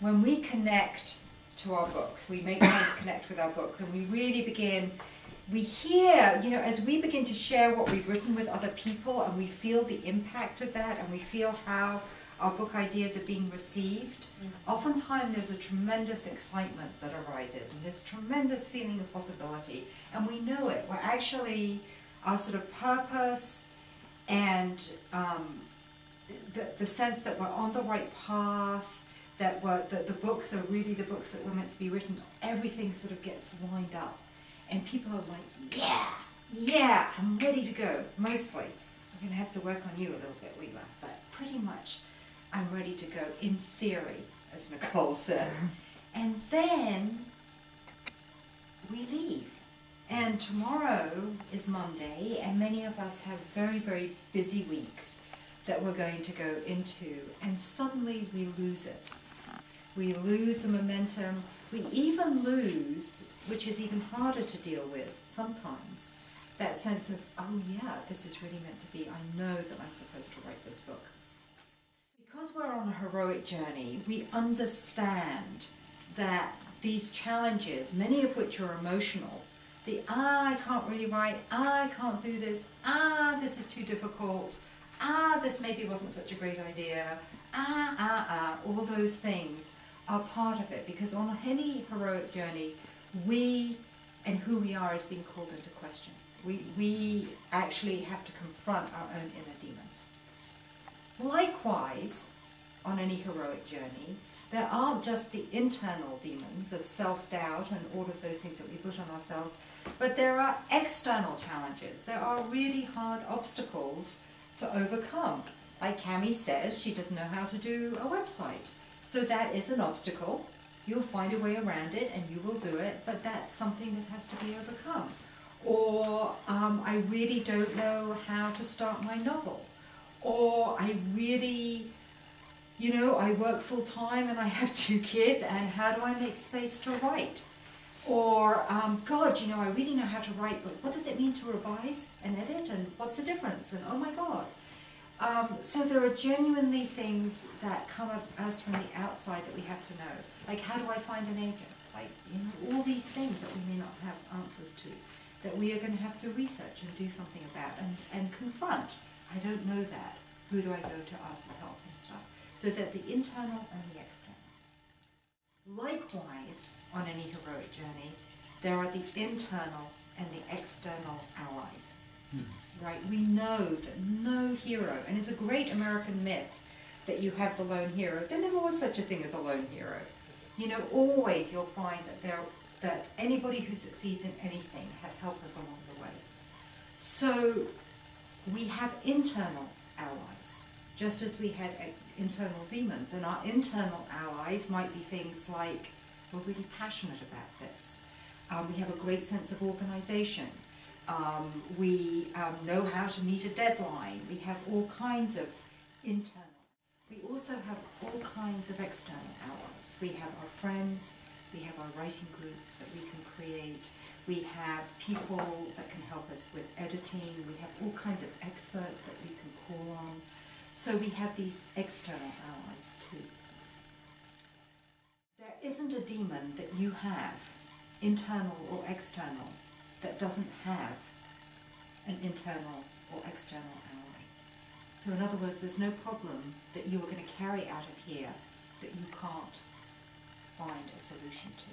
when we connect to our books, we make time to connect with our books, and we really begin, we hear, you know, as we begin to share what we've written with other people, and we feel the impact of that, and we feel how our book ideas are being received, oftentimes there's a tremendous excitement that arises, and this tremendous feeling of possibility, and we know it. We're actually, our sort of purpose and the sense that we're on the right path, that the books are really the books that were meant to be written, everything sort of gets lined up. And people are like, yeah, I'm ready to go, mostly. I'm going to have to work on you a little bit, Leela, but pretty much I'm ready to go, in theory, as Nicole says. And then we leave. And tomorrow is Monday, and many of us have very, very busy weeks that we're going to go into, and suddenly we lose it. We lose the momentum. We even lose, which is even harder to deal with sometimes, that sense of, oh yeah, this is really meant to be. I know that I'm supposed to write this book. Because we're on a heroic journey, we understand that these challenges, many of which are emotional, I can't really write, I can't do this, this is too difficult, this maybe wasn't such a great idea, all those things are part of it, because on any heroic journey, we and who we are is being called into question. We actually have to confront our own inner demons. Likewise, on any heroic journey, there aren't just the internal demons of self-doubt and all of those things that we put on ourselves, but there are external challenges. There are really hard obstacles to overcome. Like Cami says, she doesn't know how to do a website. So that is an obstacle. You'll find a way around it and you will do it, but that's something that has to be overcome. Or I really don't know how to start my novel. Or I really, you know, I work full time and I have 2 kids, and how do I make space to write? Or, God, you know, I really know how to write, but what does it mean to revise and edit, and what's the difference? And oh my God. So there are genuinely things that come at us from the outside that we have to know. Like, how do I find an agent? Like, you know, all these things that we may not have answers to, that we are going to have to research and do something about and confront. I don't know that. Who do I go to ask for help and stuff? So that the internal and the external. Likewise, on any heroic journey, there are the internal and the external allies. Right? We know that no hero, and it's a great American myth that you have the lone hero. There never was such a thing as a lone hero. You know, always you'll find that anybody who succeeds in anything had helpers along the way. So we have internal allies, just as we had internal demons, and our internal allies might be things like, we're really passionate about this. We have a great sense of organization. We know how to meet a deadline. We have all kinds of internal. We also have all kinds of external allies. We have our friends, we have our writing groups that we can create, we have people that can help us with editing, we have all kinds of experts that we can call on. So we have these external allies too. There isn't a demon that you have, internal or external, that doesn't have an internal or external ally. So in other words, there's no problem that you are going to carry out of here that you can't find a solution to.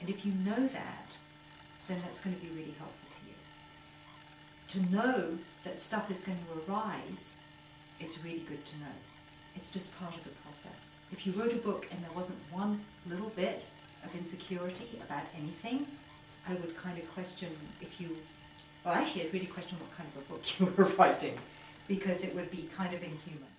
And if you know that, then that's going to be really helpful to you. To know that stuff is going to arise is really good to know. It's just part of the process. If you wrote a book and there wasn't one little bit of insecurity about anything, I would kind of question if you, well actually I'd really question what kind of a book you were writing, because it would be kind of inhuman.